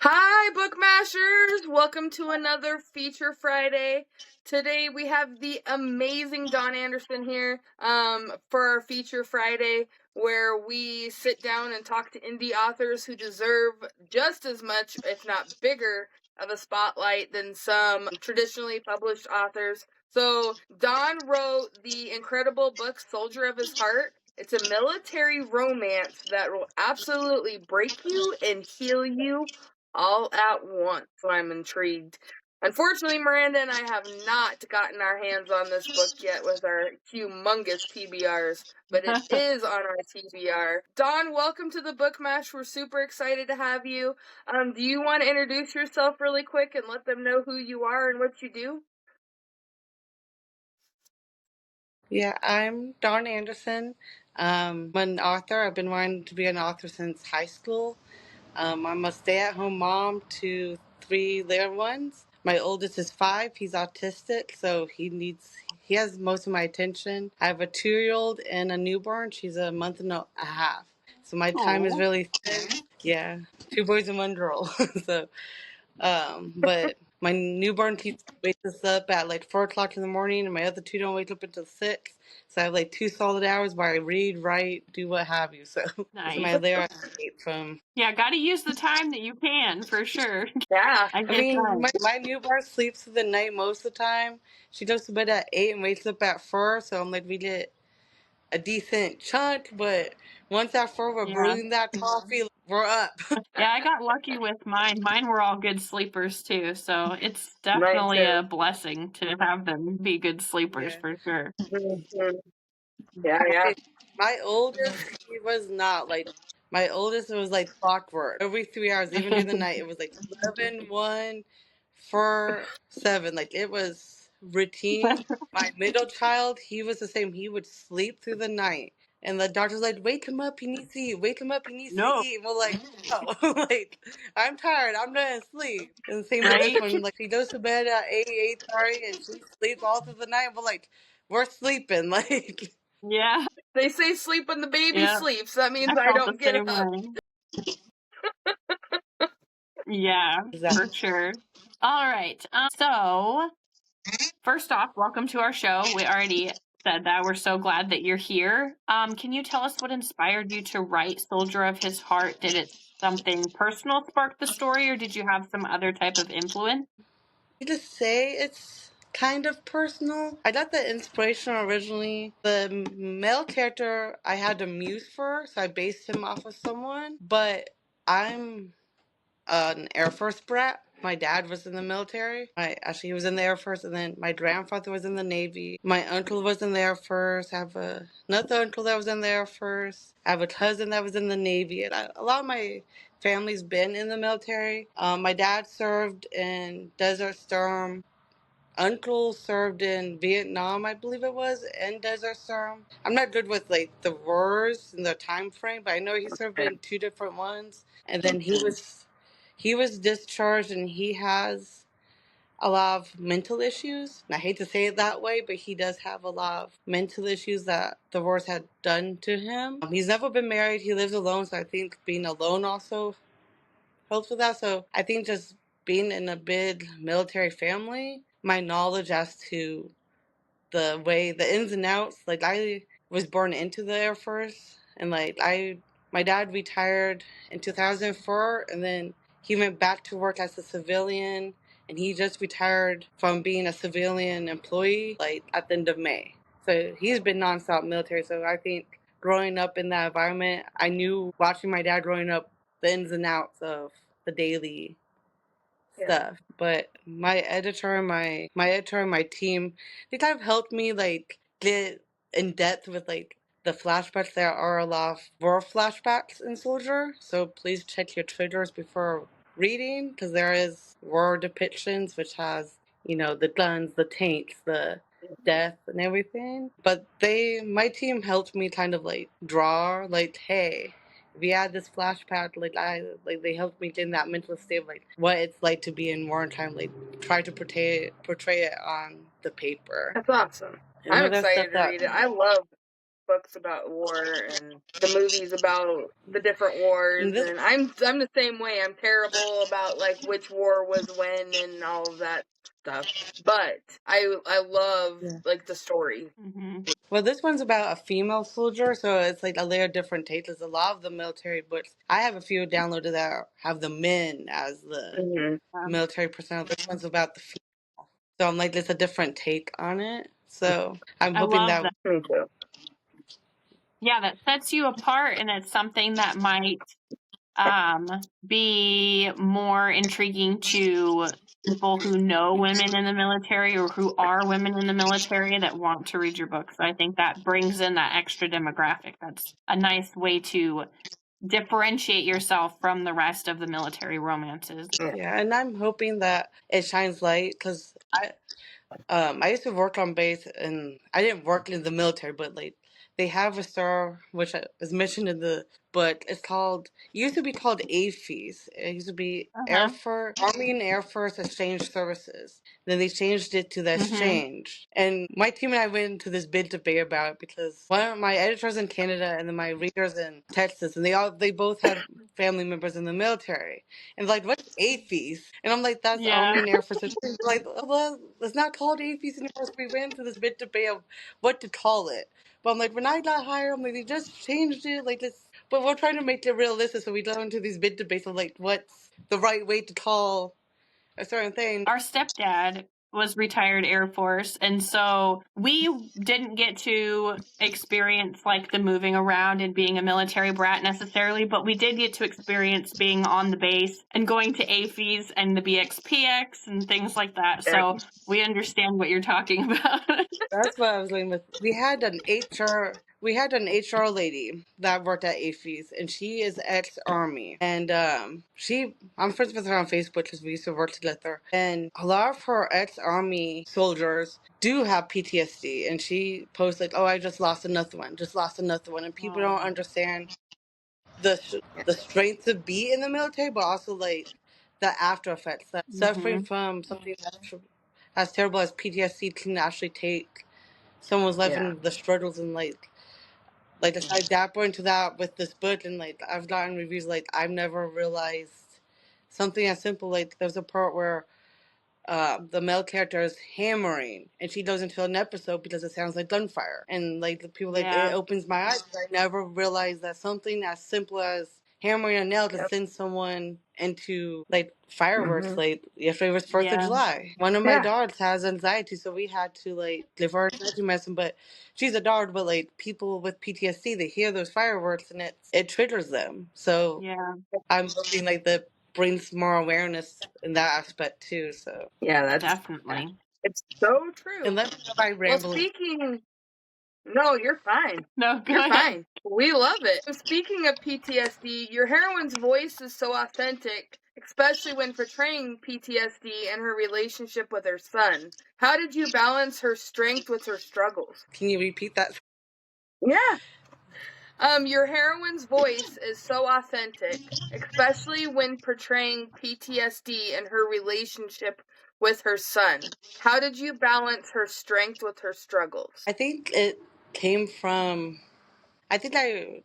Hi, Bookmashers! Welcome to another Feature Friday. Today we have the amazing Dawn Anderson here for our Feature Friday, where we sit down and talk to indie authors who deserve just as much, if not bigger, of a spotlight than some traditionally published authors. So, Dawn wrote the incredible book Soldier of His Heart. It's a military romance that will absolutely break you and heal you all at once, so I'm intrigued. Unfortunately, Miranda and I have not gotten our hands on this book yet with our humongous TBRs, but it is on our TBR. Dawn, welcome to the Book Mash. We're super excited to have you. Do you want to introduce yourself really quick and let them know who you are and what you do? Yeah, I'm Dawn Anderson. I'm an author. I've been wanting to be an author since high school. I'm a stay-at-home mom to three little ones. My oldest is 5. He's autistic, so he has most of my attention. I have a 2-year-old and a newborn. She's a month and a half. So my time is Aw. really thin. Yeah, 2 boys and 1 girl. so but my newborn wakes us up at like 4 o'clock in the morning, and my other two don't wake up until 6. So I have like 2 solid hours where I read, write, do what have you. So this is Nice. my layer escape from. Yeah, gotta use the time that you can, for sure. Yeah. I I get mean, that. my newborn sleeps through the night most of the time. She goes to bed at 8 and wakes up at 4. So I'm like, we get a decent chunk, but once at 4, we're Yeah. brewing that coffee. We're up. Yeah, I got lucky with mine. Mine were all good sleepers too, so it's Mine definitely a too. blessing to have them be good sleepers Yeah. for sure. Mhm. Yeah, yeah. My my oldest, he was not like my oldest was like clockwork. Every 3 hours, even during the night, it was like 11, 1, 4, 7. Like it was routine. My middle child, he was the same. He would sleep through the night. And the doctor's like, wake him up, he needs to eat. Wake him up, he needs to No, eat. And we're like, no, like, I'm tired, I'm gonna sleep. And the same with this right? one. Like, he goes to bed at 8, 8:30, and she sleeps all through the night. We're like, we're sleeping. Like, Yeah, They say sleep when the baby yeah. sleeps. That means I I felt the don't get same up. way. Yeah, for exactly. sure. All right. So first off, welcome to our show. We already said that. We're so glad that you're here. Can you tell us what inspired you to write Soldier of His Heart? Did it something personal spark the story, or did you have some other type of influence? To say it's kind of personal. I got the inspiration originally. The male character I had a muse for, so I based him off of someone. But I'm an Air Force brat. My dad was in the military. He was in the Air Force, and then my grandfather was in the Navy. My uncle was in the Air Force. I have another uncle that was in the Air Force. I have a cousin that was in the Navy. And a lot of my family's been in the military. My dad served in Desert Storm. Uncle served in Vietnam, I believe it was, and Desert Storm. I'm not good with like the wars and the time frame, but I know he served in 2 different ones. And then he was discharged, and he has a lot of mental issues. And I hate to say it that way, but he does have a lot of mental issues that the wars had done to him. He's never been married. He lives alone, so I think being alone also helps with that. So I think just being in a big military family, my knowledge as to the ins and outs, like I was born into the Air Force, and my dad retired in 2004, and then he went back to work as a civilian, and he just retired from being a civilian employee like at the end of May. So he's been nonstop military. So I think growing up in that environment, I knew watching my dad growing up the ins and outs of the daily Yeah. stuff. But my editor and my team, they kind of helped me like get in depth with like the flashbacks. There are a lot of war flashbacks in Soldier, so please check your triggers before reading, because there is war depictions which has the guns, the tanks, the death and everything. But my team helped me kind of like draw like, hey, we had this flashback, they helped me get in that mental state of like what it's like to be in wartime, like try to portray it on the paper. That's awesome. I'm Another stuff excited to that read it. I love books about war and the movies about the different wars, This, and I'm the same way. I'm terrible about like which war was when and all of that stuff. But I love yeah. like the story. Mm-hmm. Well, this one's about a female soldier, so it's like a layer of different takes. There's a lot of the military books. I have a few downloaded that have the men as the Mm-hmm. military personnel. This one's about the female. So I'm like, there's a different take on it. So I'm I hoping love that. that. Me too. Yeah, that sets you apart, and it's something that might be more intriguing to people who know women in the military or who are women in the military that want to read your book. So I think that brings in that extra demographic. That's a nice way to differentiate yourself from the rest of the military romances. Yeah, and I'm hoping that it shines light because I used to work on base, and I didn't work in the military, but like they have a star which is mentioned in the book. It's called it used to be called AFES. It used to be Air Uh-huh. Force Army and Air Force Exchange Services. Then they changed it to the Mm-hmm. exchange. And my team and I went into this big debate about it because one of my editors in Canada and then my readers in Texas, and they both have family members in the military. And like, what's AFES? And I'm like, that's Yeah. Army and Air Force. Like, well, it's not called AFES anymore. So we went into this big debate of what to call it. But I'm like, when I got hired, I'm like, they just changed it. Like, this. But we're trying to make it realistic. So we go into these big debates of like, what's the right way to call a certain thing. Our stepdad was retired Air Force, and so we didn't get to experience like the moving around and being a military brat necessarily, but we did get to experience being on the base and going to AFES and the BXPX and things like that. Yeah. So we understand what you're talking about. That's what I was going with. We had an HR lady that worked at AFES, and she is ex-army. And I'm friends with her on Facebook because we used to work together. And a lot of her ex-army soldiers do have PTSD, and she posts like, "Oh, I just lost another one, just lost another one," and people don't understand the strength to be in the military, but also like the after effects that suffering Mm-hmm. from something as terrible as PTSD can actually take someone's life Yeah. and the struggles and like to dive deeper into that with this book. And like I've gotten reviews like I've never realized something as simple like there's a part where the male character is hammering and she goes into an episode because it sounds like gunfire and like the people like it Yeah. opens my eyes. I never realized that something as simple as hammering a nail to Yep. send someone into like fireworks. Mm-hmm. Like yesterday was 4th of Yeah. July. One of my Yeah. dogs has anxiety, so we had to like give her anxiety medicine. But she's a dog, but like people with PTSD, they hear those fireworks and it triggers them. So Yeah. I'm hoping like that brings more awareness in that aspect too. So. Yeah. Definitely. It's so And true. let me know if I Well, ramble. speaking. No, you're fine. No, go You're ahead. fine. We love it. So speaking of PTSD, your heroine's voice is so authentic, especially when portraying PTSD and her relationship with her son. How did you balance her strength with her struggles? Can you repeat that? Yeah. Your heroine's voice is so authentic, especially when portraying PTSD and her relationship with her son. How did you balance her strength with her struggles? I think it came from. I think I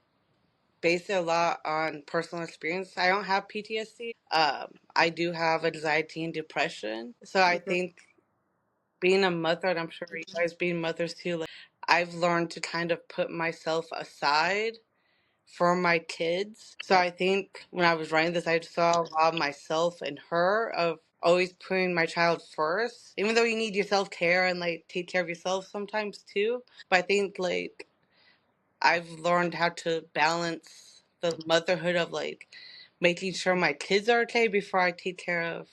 based it a lot on personal experience. I don't have PTSD. I do have anxiety and depression. So I Mhm. think being a mother, and I'm sure you guys being mothers too, like I've learned to kind of put myself aside for my kids. So I think when I was writing this, I saw a lot of myself and her of always putting my child first. Even though you need your self care and like take care of yourself sometimes too. But I think like I've learned how to balance the motherhood of like making sure my kids are okay before I take care of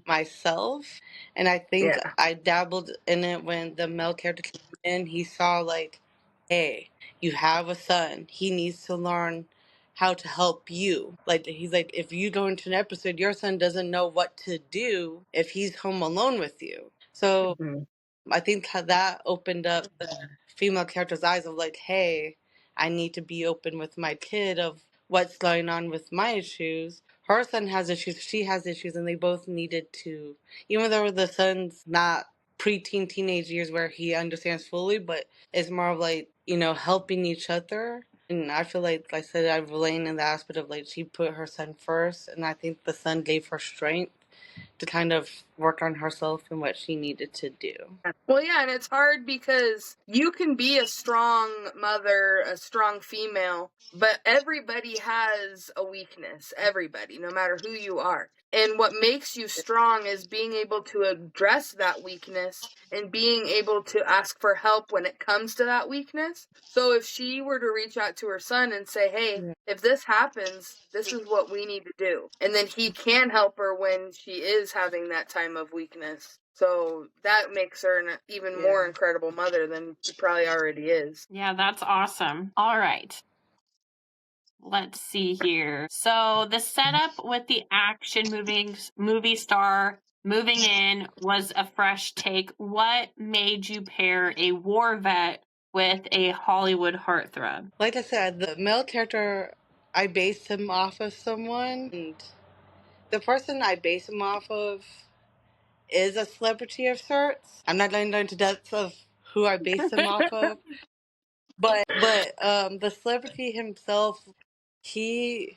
myself. And I think Yeah. I dabbled in it when the male character came in. He saw like, hey, you have a son. He needs to learn how to help you. Like he's like, if you go into an episode, your son doesn't know what to do if he's home alone with you. So Mhm. I think how that opened up the female character's eyes of like, hey, I need to be open with my kid of what's going on with my issues. Her son has issues, she has issues, and they both needed to, even though the son's not preteen teenage years where he understands fully, but it's more of like helping each other. And I feel like I said, I relate in the aspect of like she put her son first, and I think the son gave her strength to kind of work on herself and what she needed to do. Well, yeah, and it's hard because you can be a strong mother, a strong female, but everybody has a weakness. Everybody, no matter who you are. And what makes you strong is being able to address that weakness and being able to ask for help when it comes to that weakness. So if she were to reach out to her son and say, hey, if this happens, this is what we need to do. And then he can help her when she is having that time of weakness. So that makes her an even more incredible mother than she probably already is. Yeah, that's awesome. All right. Let's see here. So the setup with the action movie star moving in was a fresh take. What made you pair a war vet with a Hollywood heartthrob? Like I said, the male character, I based him off of someone, and the person I base him off of is a celebrity of sorts. I'm not going to go into depths of who I based him off of, but the celebrity himself, he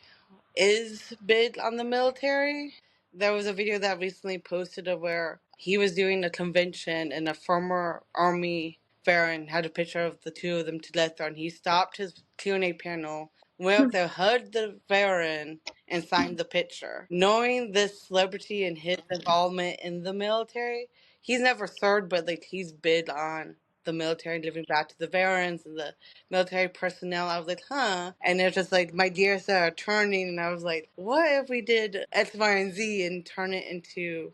is big on the military. There was a video that recently posted of where he was doing a convention and a former army veteran had a picture of the two of them together, and he stopped his Q&A panel, went up there, hugged the veteran, and signed the picture. Knowing this celebrity and his involvement in the military, he's never served, but like he's big on the military, giving back to the veterans and the military personnel. I was like, huh. And it's just like my gears started turning, and I was like, what if we did X, Y, and Z and turn it into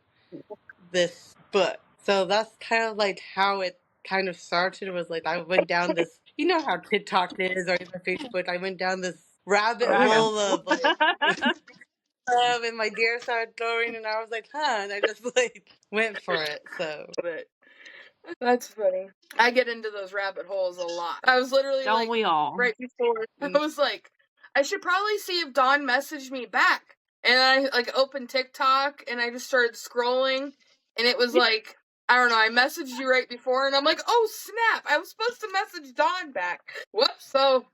this book? So that's kind of like how it kind of started. It was like I went down this, you know how TikTok is or even Facebook. I went down this rabbit Oh, yeah. hole of like love, and my gears started going, and I was like, huh. And I just like went for it. So. But that's funny. I get into those rabbit holes a lot. I was literally Don't like, we all? right before, I was like, I should probably see if Dawn messaged me back. And I like opened TikTok and I just started scrolling, and it was like, I don't know, I messaged you right before, and I'm like, oh snap, I was supposed to message Dawn back. Whoops. So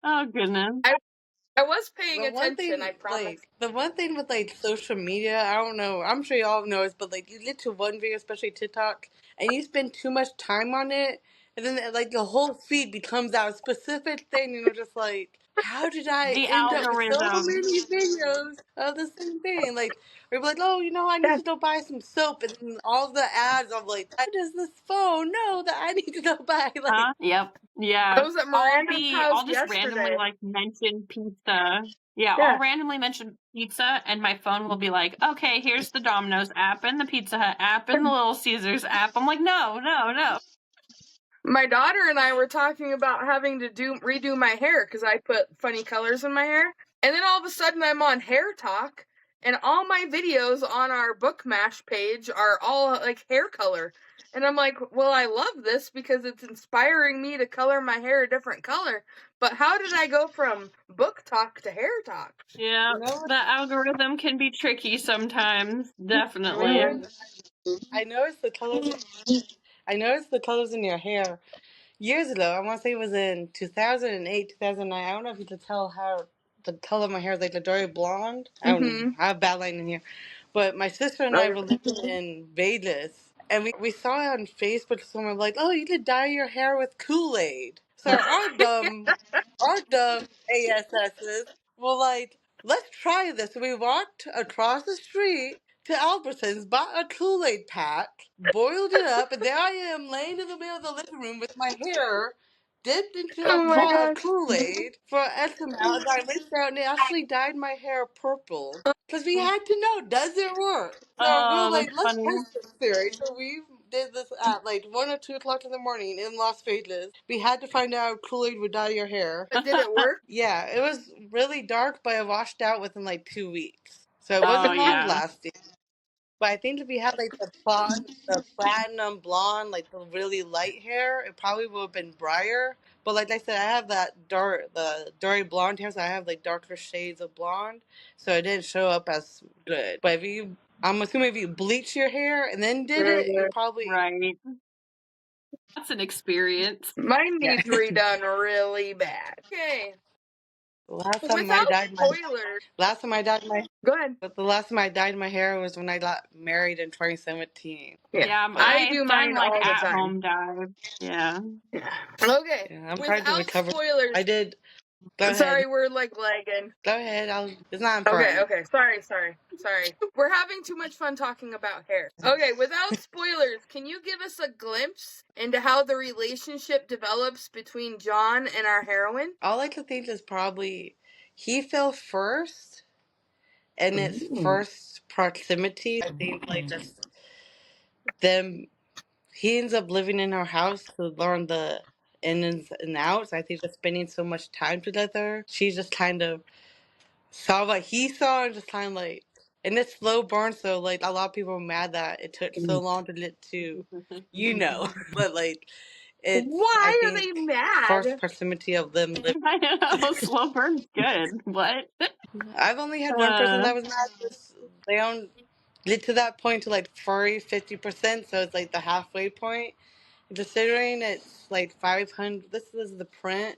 Oh, goodness. I was paying The one attention, I thing, promise. the one thing with like social media, I don't know. I'm sure y'all know this, but like you get to one video, especially TikTok, and you spend too much time on it, and then like the whole feed becomes that specific thing, and you're just like, how did I The end up with so algorithm. many videos of the same thing? Like, we're like, oh, I need to go buy some soap, and then all the ads of like, what does this phone know that I need to go buy? Like, Yep. I Yeah. was at Miranda's house I'll just randomly yesterday. like mention pizza. Yeah, I'll Yeah. randomly mention pizza and my phone will be like, okay, here's the Domino's app and the Pizza Hut app and the Little Caesars app. I'm like, no, no, no. My daughter and I were talking about having to redo my hair because I put funny colors in my hair. And then all of a sudden I'm on Hair Talk, and all my videos on our Book Mash page are all like hair color. And I'm like, well, I love this because it's inspiring me to color my hair a different color. But how did I go from Book Talk to Hair Talk? Yeah, you know, the algorithm can be tricky sometimes. Definitely. I noticed the colors. I noticed the colors in your hair years ago. I want to say it was in 2008, 2009. I don't know if you can tell how the color of my hair is like a dirty blonde. I don't know. I have bad lighting in here. But my sister and I were living in Vegas, and we saw it on Facebook. Someone was like, "Oh, you could dye your hair with Kool-Aid." So our dumb ASSs were like, "Let's try this." So we walked across the street to Albertsons, bought a Kool-Aid pack, boiled it up, and there I am laying in the middle of the living room with my hair dipped into a Oh my pot of gosh. Kool-Aid for X amount. And I rinsed out, and it actually dyed my hair purple. Because we had to know, does it work? So we were Oh, like, that's let's funny. test this theory. So we did this at like 1 or 2 o'clock in the morning in Las Vegas. We had to find out if Kool-Aid would dye your hair. But did it work? Yeah, it was really dark, but it washed out within like 2 weeks. So it Oh, wasn't long yeah. lasting. But I think if we had like the platinum blonde, like the really light hair, it probably would have been brighter. But like I said, I have the dirty blonde hair, so I have like darker shades of blonde, so it didn't show up as good. But I'm assuming if you bleach your hair and then did it, you probably Right. That's an experience. Mine Yeah. needs redone really bad. Okay. Last time I Without dyed my spoilers. last time I dyed my Go ahead. but the last time I dyed my hair was when I got married in 2017. Yeah. Yeah, But I I've do done mine like all the at time. home dive. Yeah. Yeah. Okay. yeah, I'm trying to Without recover. spoilers. I did. Go ahead. Sorry, we're like lagging. Go ahead. It's not Okay, important. okay. Sorry. We're having too much fun talking about hair. Okay, without spoilers, can you give us a glimpse into how the relationship develops between John and our heroine? All I could think is probably he fell first, and its first proximity. I think like just them. He ends up living in our house to learn the ins and outs. I think just spending so much time together, she just kind of saw what he saw and just kind of like. And it's slow burn, so like a lot of people are mad that it took so long to get to, but like it's I Why are they think first mad? proximity of them living. I know. Slow burn's good. What? I've only had one person that was mad. They don't get to that point to like 40-50%, so it's like the halfway point. Considering it's like 500, this is the print,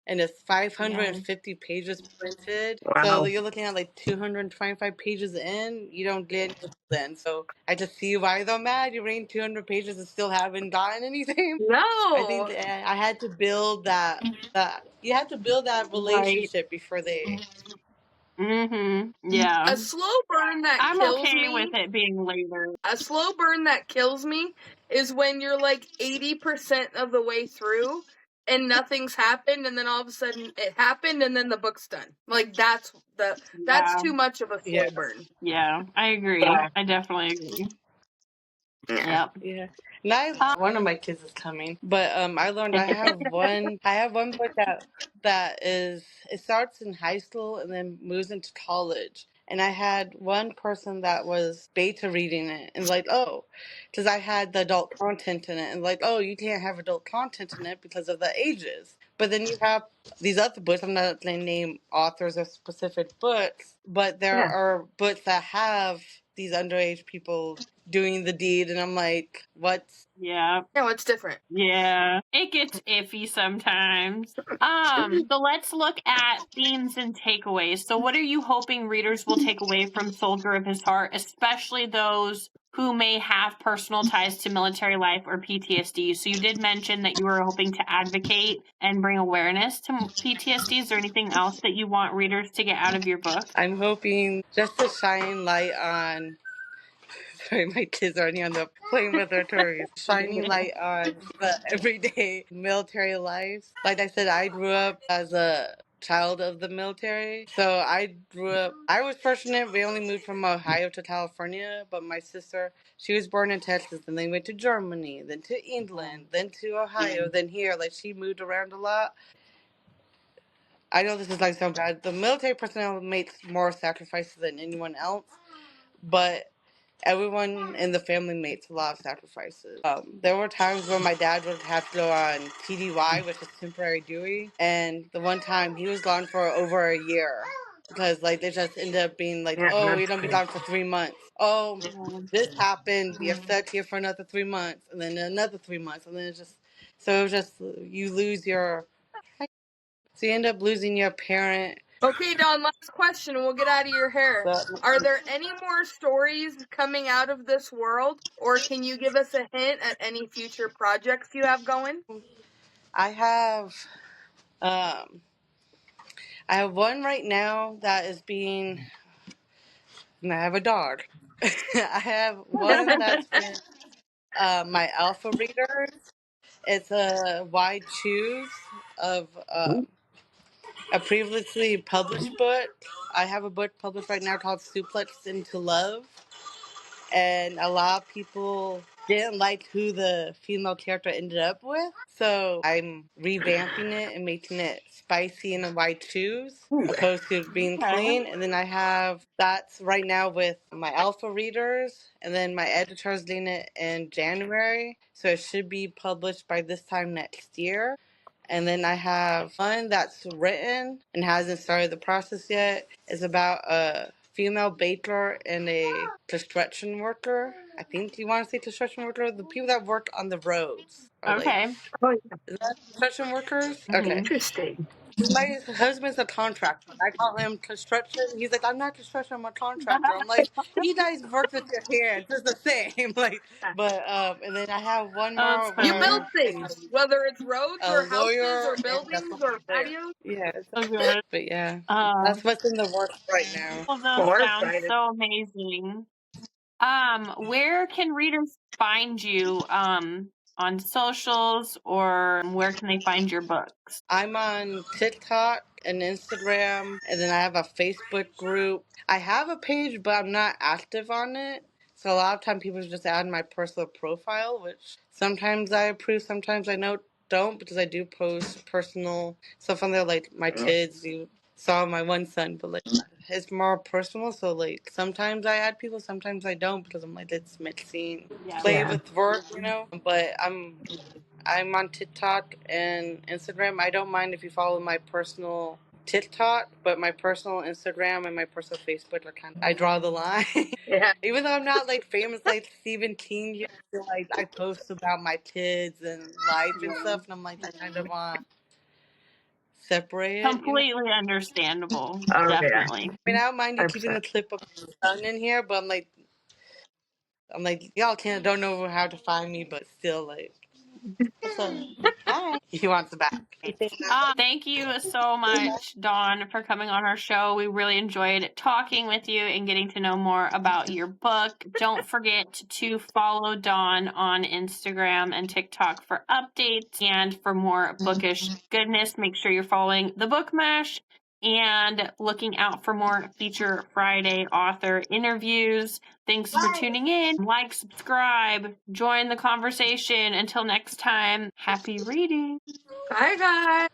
and it's Yeah. 550 pages printed. So Wow. you're looking at like 225 pages in. You don't get it then. So I just see why they're mad. You read 200 pages and still haven't gotten anything. I think No. that I had to build that you have to build that Right. relationship before they. Yeah. A slow burn that I'm kills okay with me. it being later. A slow burn that kills me is when you're like 80% of the way through and nothing's happened, and then all of a sudden it happened and then the book's done. Like that's Yeah. too much of a Yeah. slow burn. Yeah. I agree. I definitely agree. Yeah. Yep. Yeah. Now one of my kids is coming, but I learned I have one book that is it starts in high school and then moves into college. And I had one person that was beta reading it and like, oh, because I had the adult content in it and like, oh, you can't have adult content in it because of the ages. But then you have these other books. I'm not going to name authors of specific books, but there Yeah. are books that have these underage people doing the deed, and I'm like, what? Yeah. No, it's different. Yeah. It gets iffy sometimes. So let's look at themes and takeaways. So what are you hoping readers will take away from Soldier of His Heart, especially those who may have personal ties to military life or PTSD? So you did mention that you were hoping to advocate and bring awareness to PTSD. Is there anything else that you want readers to get out of your book? I'm hoping just to shine light on. Sorry, my kids are on the playing with their toys. Shining light on the everyday military life. Like I said, I grew up as a child of the military. So I was fortunate. We only moved from Ohio to California, but my sister, she was born in Texas and then went to Germany, then to England, then to Ohio, then here. Like she moved around a lot. I know this is like so bad. The military personnel makes more sacrifices than anyone else, but everyone in the family makes a lot of sacrifices. There were times where my dad would have to go on TDY, which is temporary duty, and the one time he was gone for over a year because like they just ended up being like, Yeah, oh, that's you're gonna be cool. gone for 3 months. Oh, this happened. You're stuck here for another 3 months, and then another 3 months, and then it's just so it was just you lose your. So you end up losing your parent. Okay, Don, last question and we'll get out of your hair. So Are there any more stories coming out of this world, or can you give us a hint at any future projects you have going? I have um I have one right now that is being. And I have a dog. I have one that's with my alpha readers. It's a wide choose of a previously published book. I have a book published right now called Suplex into Love. And a lot of people didn't like who the female character ended up with. So I'm revamping it and making it spicy and a white choose opposed to being Okay. clean. And then I have that's right now with my alpha readers, and then my editor's doing it in January. So it should be published by this time next year. And then I have one that's written and hasn't started the process yet. It's about a female baker and a construction worker. I think you want to say construction worker. The people that work on the roads are like, Okay. Oh, is that construction workers? Mhm. Okay. interesting. My husband's a contractor. I call him construction. He's like, I'm not construction. I'm a contractor. I'm like, you guys work with your hands. It's the same. Like, but and then I have one That's more You funny. build where things, whether it's roads a or houses lawyer or and that's buildings what or there. patios. Yeah. So good. But yeah, Um, that's what's in the works right now. well, those More sound excited. so amazing. Where can readers find you on socials, or where can they find your books? I'm on TikTok and Instagram, and then I have a Facebook group. I have a page, but I'm not active on it. So a lot of time people just add my personal profile, which sometimes I approve, sometimes I don't, because I do post personal stuff on there, like my kids. You saw my one son, but like it's more personal. So like sometimes I add people, sometimes I don't, because I'm like it's mixing, Yeah. play with work. But I'm on TikTok and Instagram. I don't mind if you follow my personal TikTok, but my personal Instagram and my personal Facebook are kind of, I draw the line. Yeah. Even though I'm not like famous like Stephen King yet, I feel like I post about my kids and life and stuff, and I'm like, I kind of want to separate it. Completely understandable. Oh yeah. Definitely. I mean, I don't mind you keeping 100%. the clip of my son in here, but I'm like, y'all can't don't know how to find me, but still like, what's up? Hi. He wants the back. Thank you so much, Dawn, for coming on our show. We really enjoyed talking with you and getting to know more about your book. Don't forget to follow Dawn on Instagram and TikTok for updates and for more bookish goodness. Make sure you're following the Book Mash and looking out for more Feature Friday author interviews. Thanks for tuning in. Like, subscribe, join the conversation. Until next time, happy reading. Bye, guys.